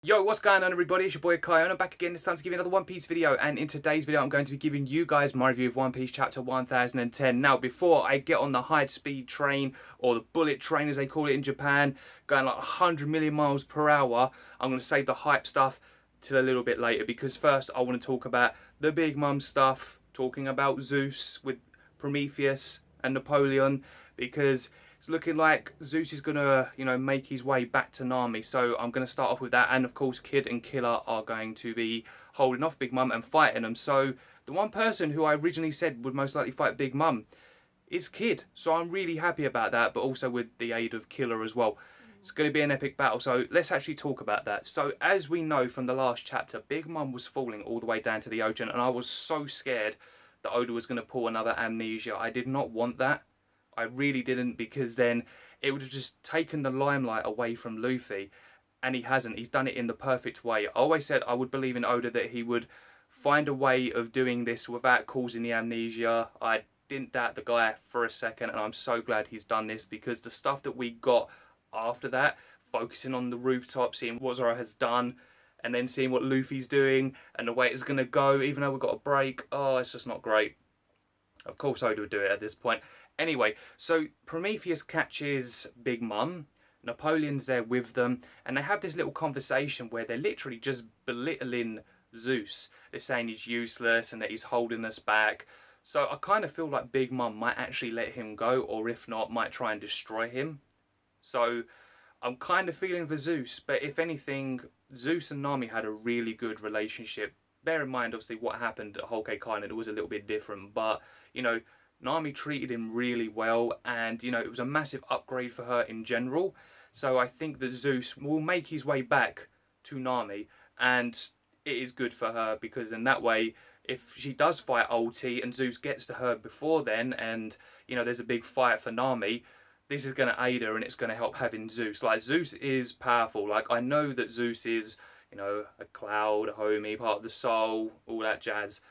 Yo, what's going on everybody? It's your boy KAIO and I'm back again this time to give you another One Piece video, and in today's video I'm going to be giving you guys my review of One Piece chapter 1010. Now before I get on the high speed train, or the bullet train as they call it in Japan, going like 100 million miles per hour, I'm going to save the hype stuff till a little bit later, because first I want to talk about the Big Mom stuff, talking about Zeus with Prometheus and Napoleon, because it's looking like Zeus is going to, make his way back to Nami. So I'm going to start off with that. And of course, Kid and Killer are going to be holding off Big Mom and fighting them. So the one person who I originally said would most likely fight Big Mom is Kid. So I'm really happy about that, but also with the aid of Killer as well. It's going to be an epic battle. So let's actually talk about that. So as we know from the last chapter, Big Mom was falling all the way down to the ocean. And I was so scared that Oda was going to pull another amnesia. I did not want that. I really didn't, because then it would have just taken the limelight away from Luffy, and he hasn't. He's done it in the perfect way. I always said I would believe in Oda that he would find a way of doing this without causing the amnesia. I didn't doubt the guy for a second, and I'm so glad he's done this, because the stuff that we got after that, focusing on the rooftop, seeing what Zoro has done, and then seeing what Luffy's doing and the way it's going to go, even though we've got a break, it's just not great. Of course Oda would do it at this point. Anyway, so Prometheus catches Big Mom, Napoleon's there with them, and they have this little conversation where they're literally just belittling Zeus. They're saying he's useless and that he's holding us back. So I kind of feel like Big Mom might actually let him go, or if not, might try and destroy him. So I'm kind of feeling for Zeus, but if anything, Zeus and Nami had a really good relationship. Bear in mind, obviously, what happened at Whole Cake Island, it was a little bit different, but, Nami treated him really well, and, it was a massive upgrade for her in general. So I think that Zeus will make his way back to Nami, and it is good for her, because in that way, if she does fight Ulti and Zeus gets to her before then, and, there's a big fight for Nami, this is going to aid her, and it's going to help having Zeus. Like, Zeus is powerful. Like, I know that Zeus is, a cloud, a homie, part of the soul, all that jazz,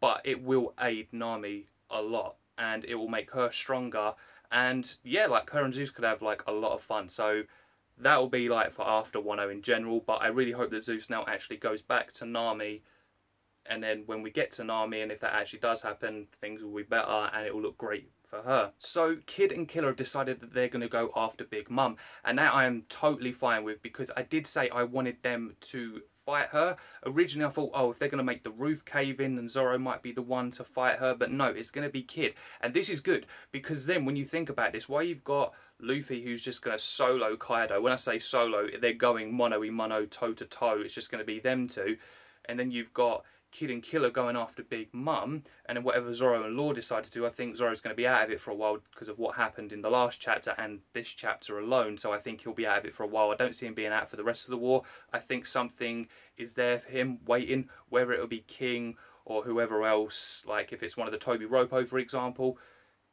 but it will aid Nami a lot, and it will make her stronger, and yeah, like, her and Zeus could have like a lot of fun. So that will be like for after Wano in general, but I really hope that Zeus now actually goes back to Nami, and then when we get to Nami, and if that actually does happen, things will be better and it will look great for her. So Kid and Killer have decided that they're going to go after Big Mom, and that I am totally fine with, because I did say I wanted them to fight her. Originally I thought, if they're going to make the roof cave in, then Zoro might be the one to fight her, but no, it's going to be Kid. And this is good, because then when you think about this, why you've got Luffy who's just going to solo Kaido. When I say solo, they're going mano-a-mano, toe-to-toe. It's just going to be them two. And then you've got Kid and Killer going after Big Mom, and then whatever Zoro and Law decide to do, I think Zoro's going to be out of it for a while because of what happened in the last chapter and this chapter alone. So I think he'll be out of it for a while. I don't see him being out for the rest of the war. I think something is there for him waiting, whether it'll be King or whoever else. Like if it's one of the Toby Ropo, for example,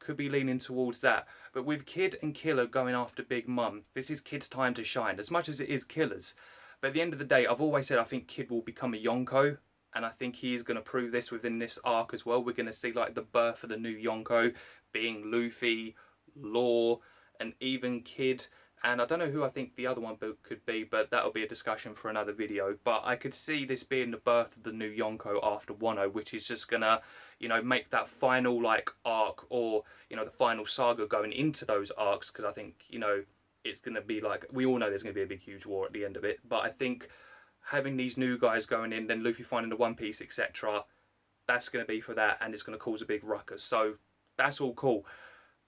could be leaning towards that. But with Kid and Killer going after Big Mom, this is Kid's time to shine, as much as it is Killer's. But at the end of the day, I've always said I think Kid will become a Yonko, and I think he is going to prove this within this arc as well. We're going to see like the birth of the new Yonko, being Luffy, Law, and even Kid. And I don't know who I think the other one could be, but that'll be a discussion for another video. But I could see this being the birth of the new Yonko after Wano, which is just going to, make that final like arc, or, the final saga going into those arcs. Because I think, it's going to be like, we all know there's going to be a big, huge war at the end of it. But I think having these new guys going in, then Luffy finding the One Piece, etc., that's going to be for that, and it's going to cause a big ruckus. So that's all cool.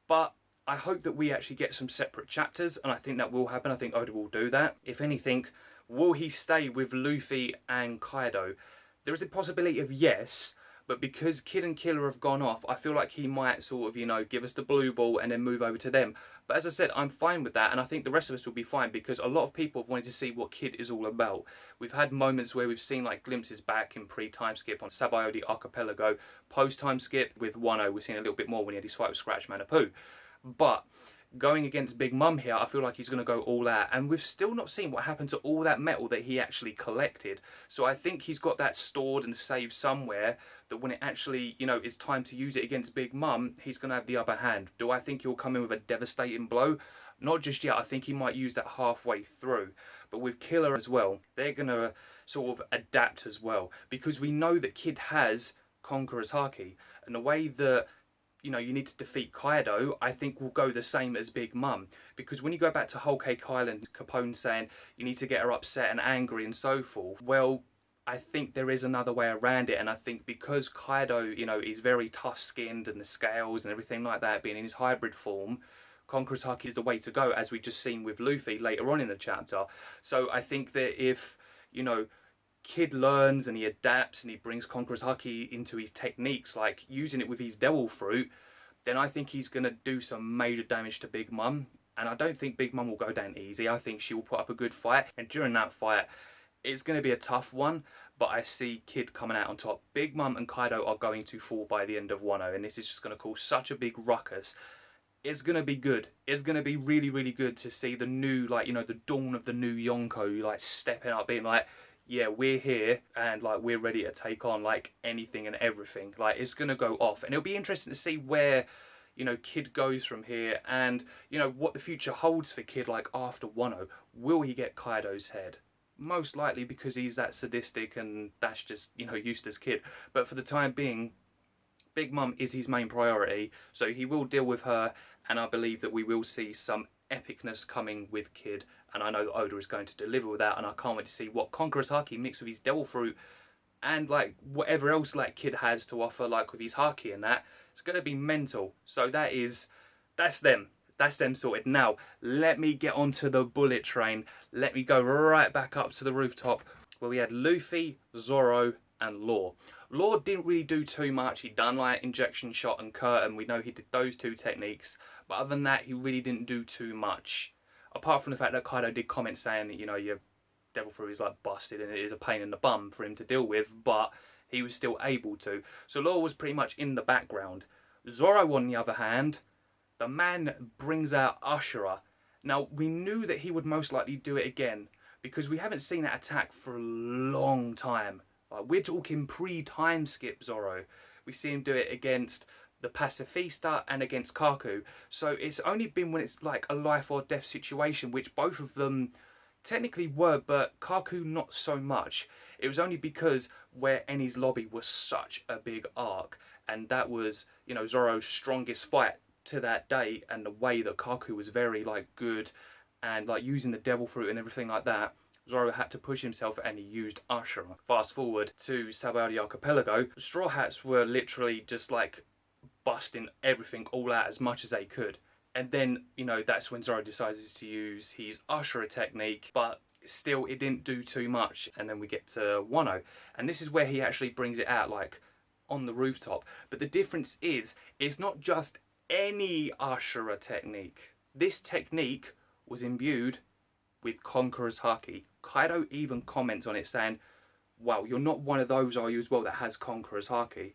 But I hope that we actually get some separate chapters, and I think that will happen. I think Oda will do that. If anything, will he stay with Luffy and Kaido? There is a possibility of yes, but because Kid and Killer have gone off, I feel like he might sort of, give us the blue ball and then move over to them. But as I said, I'm fine with that, and I think the rest of us will be fine, because a lot of people have wanted to see what Kid is all about. We've had moments where we've seen like glimpses back in pre-time skip on Sabayodi Archipelago, post-time skip with Wano, we've seen a little bit more when he had his fight with Scratch Manapoo. But going against Big Mom here, I feel like he's going to go all out, and we've still not seen what happened to all that metal that he actually collected. So I think he's got that stored and saved somewhere, that when it actually, is time to use it against Big Mom, he's going to have the upper hand. Do I think he'll come in with a devastating blow? Not just yet, I think he might use that halfway through. But with Killer as well, they're going to sort of adapt as well. Because we know that Kid has Conquerors Haki. And the way that, you know, you need to defeat Kaido, I think will go the same as Big Mum. Because when you go back to Whole Cake Island, Capone saying you need to get her upset and angry and so forth, well, I think there is another way around it. And I think because Kaido, you know, is very tough-skinned and the scales and everything like that, being in his hybrid form, Conqueror's Haki is the way to go, as we just seen with Luffy later on in the chapter. So I think that if, you know, Kid learns and he adapts and he brings Conqueror's Haki into his techniques, like using it with his Devil Fruit, then I think he's going to do some major damage to Big Mum. And I don't think Big Mum will go down easy. I think she will put up a good fight. And during that fight, it's going to be a tough one, but I see Kid coming out on top. Big Mum and Kaido are going to fall by the end of Wano, and this is just going to cause such a big ruckus. It's going to be good. It's going to be really, really good to see the new, like, you know, the dawn of the new Yonko, like, stepping up, being like, yeah, we're here, and, like, we're ready to take on, like, anything and everything. Like, it's going to go off. And it'll be interesting to see where, you know, Kid goes from here, and, you know, what the future holds for Kid, like, after Wano. Will he get Kaido's head? Most likely, because he's that sadistic, and that's just, you know, Eustace Kid. But for the time being, Big Mum is his main priority, so he will deal with her, and I believe that we will see some epicness coming with Kid, and I know that Oda is going to deliver with that, and I can't wait to see what Conqueror's Haki mixed with his Devil Fruit, and like whatever else like Kid has to offer, like with his Haki and that. It's going to be mental. So that's them. That's them sorted. Now, let me get onto the bullet train. Let me go right back up to the rooftop where we had Luffy, Zoro, and Law. Law didn't really do too much. He done like injection shot and curtain. We know he did those two techniques. But other than that, he really didn't do too much. Apart from the fact that Kaido did comment saying that, you know, your Devil Fruit is like busted and it is a pain in the bum for him to deal with. But he was still able to. So Law was pretty much in the background. Zoro, on the other hand, the man brings out Ashura. Now, we knew that he would most likely do it again because we haven't seen that attack for a long time. Like, we're talking pre-time skip Zoro. We see him do it against the Pacifista and against Kaku. So it's only been when it's like a life or death situation, which both of them technically were, but Kaku not so much. It was only because where Eni's lobby was such a big arc, and that was, you know, Zoro's strongest fight to that day, and the way that Kaku was very like good and like using the Devil Fruit and everything like that, Zoro had to push himself and he used Ashura. Fast forward to Sabaody Archipelago, Straw Hats were literally just like busting everything all out as much as they could. And then, you know, that's when Zoro decides to use his Ashura technique, but still it didn't do too much. And then we get to Wano, and this is where he actually brings it out like on the rooftop. But the difference is, it's not just any Ashura technique. This technique was imbued with Conqueror's Haki. Kaido even comments on it saying, wow, you're not one of those, are you, as well, that has Conqueror's Haki?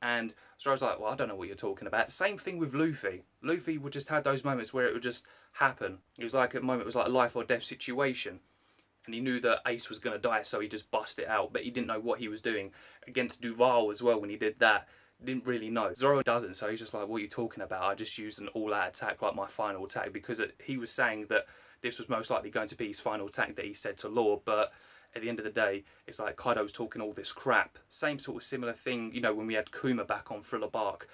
And so I was like, well, I don't know what you're talking about. Same thing with Luffy. Luffy would just have those moments where it would just happen. It was like a moment, it was like a life or death situation. And he knew that Ace was going to die, so he just bust it out. But he didn't know what he was doing. Against Duval as well, when he did that, didn't really know. Zoro doesn't, so he's just like, what are you talking about? I just used an all-out attack like my final attack, because he was saying that this was most likely going to be his final attack that he said to Law, but at the end of the day, it's like Kaido's talking all this crap. Same sort of similar thing, you know, when we had Kuma back on Thriller Bark,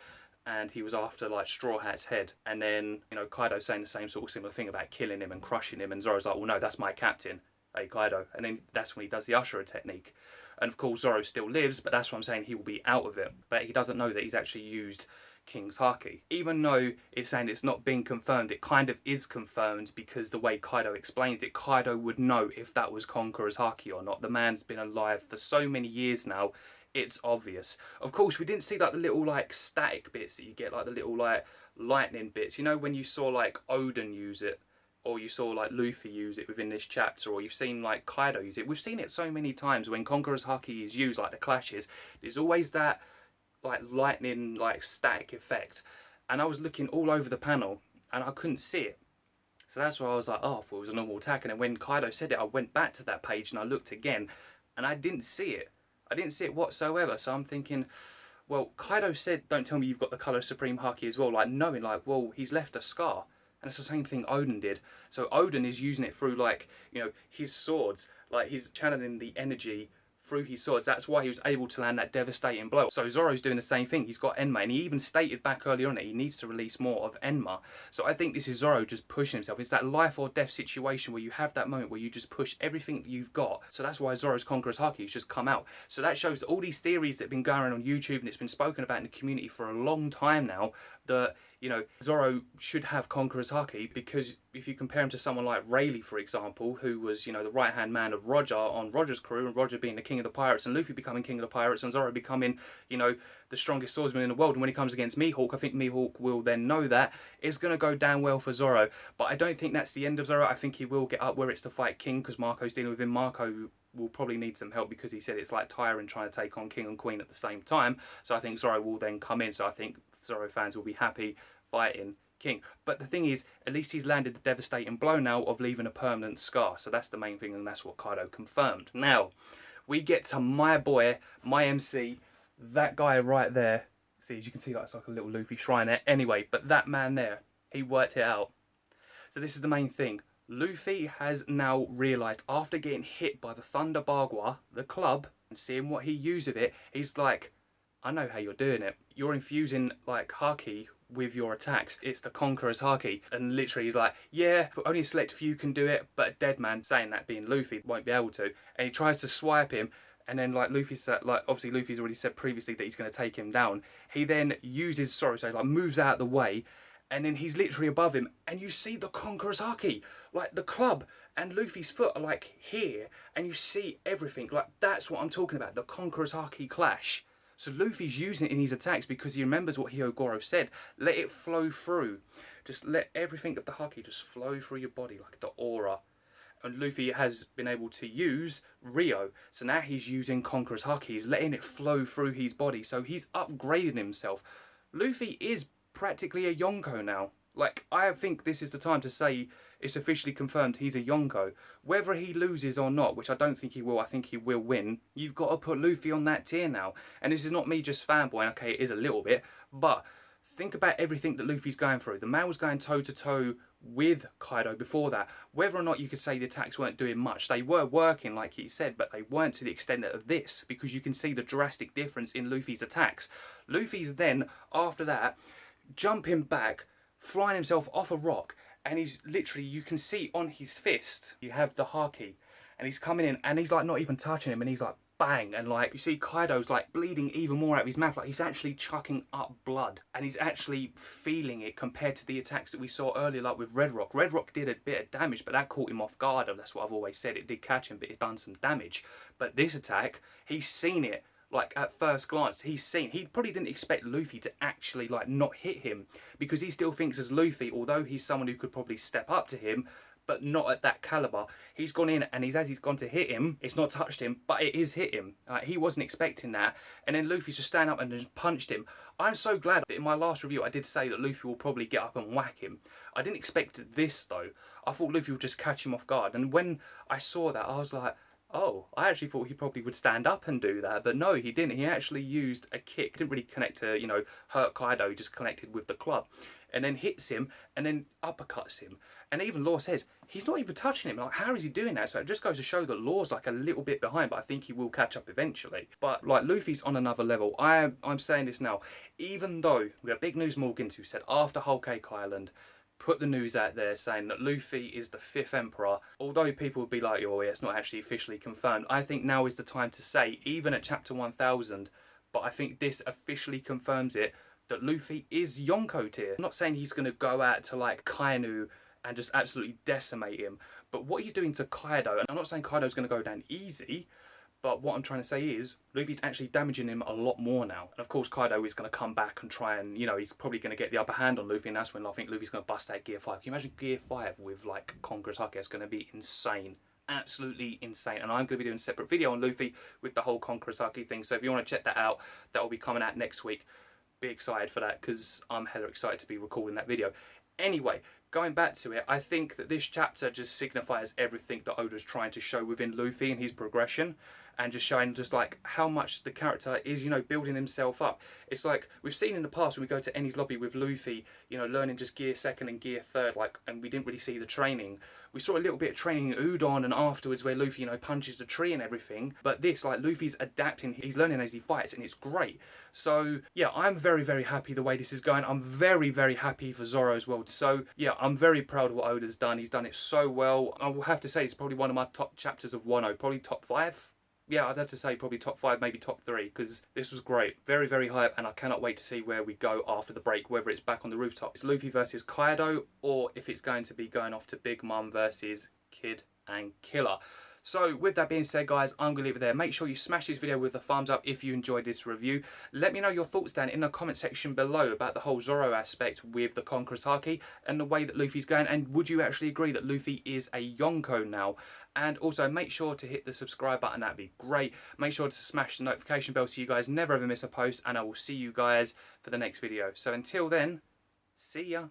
and he was after like Straw Hat's head, and then, you know, Kaido saying the same sort of similar thing about killing him and crushing him, and Zoro's like, well, no, that's my captain, hey Kaido, and then that's when he does the Ashura technique. And of course Zoro still lives, but that's what I'm saying, he will be out of it. But he doesn't know that he's actually used King's Haki. Even though it's saying it's not been confirmed, it kind of is confirmed, because the way Kaido explains it, Kaido would know if that was Conqueror's Haki or not. The man's been alive for so many years now, it's obvious. Of course, we didn't see like the little like static bits that you get, like the little like lightning bits. You know, when you saw like Odin use it, or you saw like Luffy use it within this chapter, or you've seen like Kaido use it. We've seen it so many times when Conqueror's Haki is used, like the clashes. There's always that like lightning, like static effect. And I was looking all over the panel and I couldn't see it. So that's why I was like, oh, I thought it was a normal attack. And then when Kaido said it, I went back to that page and I looked again and I didn't see it. I didn't see it whatsoever. So I'm thinking, well, Kaido said, don't tell me you've got the colour of Supreme Haki as well. Like knowing like, well, he's left a scar. And it's the same thing Odin did. So Odin is using it through, like, you know, his swords. Like, he's channeling the energy through his swords. That's why he was able to land that devastating blow. So Zoro's doing the same thing. He's got Enma, and he even stated back earlier on that he needs to release more of Enma. So I think this is Zoro just pushing himself. It's that life or death situation where you have that moment where you just push everything that you've got. So that's why Zoro's Conquerors Haki has just come out. So that shows that all these theories that have been going on YouTube, and it's been spoken about in the community for a long time now, that, you know, Zoro should have Conquerors Haki, because if you compare him to someone like Rayleigh, for example, who was, you know, the right-hand man of Roger on Roger's crew, and Roger being the king of the pirates, and Luffy becoming king of the pirates, and Zoro becoming, you know, the strongest swordsman in the world. And when he comes against Mihawk, I think Mihawk will then know that it's going to go down well for Zoro. But I don't think that's the end of Zoro. I think he will get up where it's to fight King, because Marco's dealing with him. Marco will probably need some help, because he said it's like tiring trying to take on King and Queen at the same time. So I think Zoro will then come in. So I think Zoro fans will be happy fighting King. But the thing is, at least he's landed the devastating blow now of leaving a permanent scar. So that's the main thing, and that's what KAIO confirmed. Now, we get to my boy, my MC, that guy right there. See, as you can see, it's like a little Luffy shrine there. Anyway, but that man there, he worked it out. So this is the main thing. Luffy has now realised, after getting hit by the Thunder Bagua, the club, and seeing what he used of it, he's like, I know how you're doing it. You're infusing, like, Haki with your attacks. It's the Conquerors Haki. And literally he's like, yeah, but only a select few can do it, but a dead man, saying that being Luffy, won't be able to. And he tries to swipe him, and then, like, Luffy said, like, obviously Luffy's already said previously that he's going to take him down. He then uses, so like, moves out of the way, and then he's literally above him, and you see the Conquerors Haki, like the club and Luffy's foot are like here, and you see everything. Like, that's what I'm talking about, the Conquerors Haki clash. So Luffy's using it in his attacks because he remembers what Hyogoro said. Let it flow through. Just let everything of the Haki just flow through your body like the aura. And Luffy has been able to use Rio. So now he's using Conqueror's Haki. He's letting it flow through his body. So he's upgrading himself. Luffy is practically a Yonko now. Like, I think this is the time to say it's officially confirmed he's a Yonko. Whether he loses or not, which I don't think he will, I think he will win, you've got to put Luffy on that tier now. And this is not me just fanboying, okay, it is a little bit, but think about everything that Luffy's going through. The man was going toe-to-toe with KAIO before that. Whether or not you could say the attacks weren't doing much, they were working, like he said, but they weren't to the extent of this, because you can see the drastic difference in Luffy's attacks. Luffy's then, after that, jumping back, flying himself off a rock, and he's literally, you can see on his fist, you have the Haki, and he's coming in, and he's like not even touching him, and he's like bang, and like you see Kaido's like bleeding even more out of his mouth, like he's actually chucking up blood, and he's actually feeling it compared to the attacks that we saw earlier, like with Red Rock. Red Rock did a bit of damage, but that caught him off guard, and that's what I've always said, it did catch him, but it's done some damage. But this attack, he's seen it. Like, at first glance, he probably didn't expect Luffy to actually, like, not hit him, because he still thinks as Luffy, although he's someone who could probably step up to him, but not at that caliber, he's gone in, and as he's gone to hit him, it's not touched him, but it is hit him. He wasn't expecting that, and then Luffy's just stand up and just punched him. I'm so glad that in my last review I did say that Luffy will probably get up and whack him. I didn't expect this, though. I thought Luffy would just catch him off guard, and when I saw that, I was like, oh, I actually thought he probably would stand up and do that, but no, he didn't. He actually used a kick. Didn't really connect to, you know, hurt Kaido, he just connected with the club. And then hits him, and then uppercuts him. And even Law says, he's not even touching him. Like, how is he doing that? So it just goes to show that Law's like a little bit behind, but I think he will catch up eventually. But, like, Luffy's on another level. I'm saying this now. Even though we have Big News Morgans who said after Whole Cake Island, put the news out there saying that Luffy is the 5th Emperor, although people would be like, oh yeah, it's not actually officially confirmed, I think now is the time to say, even at chapter 1000, but I think this officially confirms it, that Luffy is Yonko tier. I'm not saying he's going to go out to like Kainu and just absolutely decimate him, but what are you doing to Kaido? And I'm not saying Kaido's going to go down easy, but what I'm trying to say is, Luffy's actually damaging him a lot more now. And of course, Kaido is going to come back and try and, you know, he's probably going to get the upper hand on Luffy, and that's when I think Luffy's going to bust out Gear 5. Can you imagine Gear 5 with, like, Conqueror's Haki? It's going to be insane. Absolutely insane. And I'm going to be doing a separate video on Luffy with the whole Conqueror's Haki thing. So if you want to check that out, that will be coming out next week. Be excited for that, because I'm hella excited to be recording that video. Anyway, going back to it, I think that this chapter just signifies everything that Oda's trying to show within Luffy and his progression. and just showing just like how much the character is, you know, building himself up. It's like we've seen in the past when we go to Eni's lobby with Luffy, you know, learning just gear second and gear third, like, and we didn't really see the training. We saw a little bit of training in Udon and afterwards where Luffy, you know, punches the tree and everything. But this, like, Luffy's adapting, he's learning as he fights, and it's great. So yeah, I'm very, very happy the way this is going. I'm very, very happy for Zoro as well. So yeah, I'm very proud of what Oda's done. He's done it so well. I will have to say it's probably one of my top chapters of Wano, probably top 5. Yeah, I'd have to say probably top 5, maybe top 3, because this was great. Very, very hype, and I cannot wait to see where we go after the break, whether it's back on the rooftop. It's Luffy versus Kaido, or if it's going to be going off to Big Mom versus Kid and Killer. So with that being said, guys, I'm going to leave it there. Make sure you smash this video with a thumbs up if you enjoyed this review. Let me know your thoughts down in the comment section below about the whole Zoro aspect with the Conquerors Haki and the way that Luffy's going. And would you actually agree that Luffy is a Yonko now? And also make sure to hit the subscribe button. That'd be great. Make sure to smash the notification bell so you guys never ever miss a post. And I will see you guys for the next video. So until then, see ya.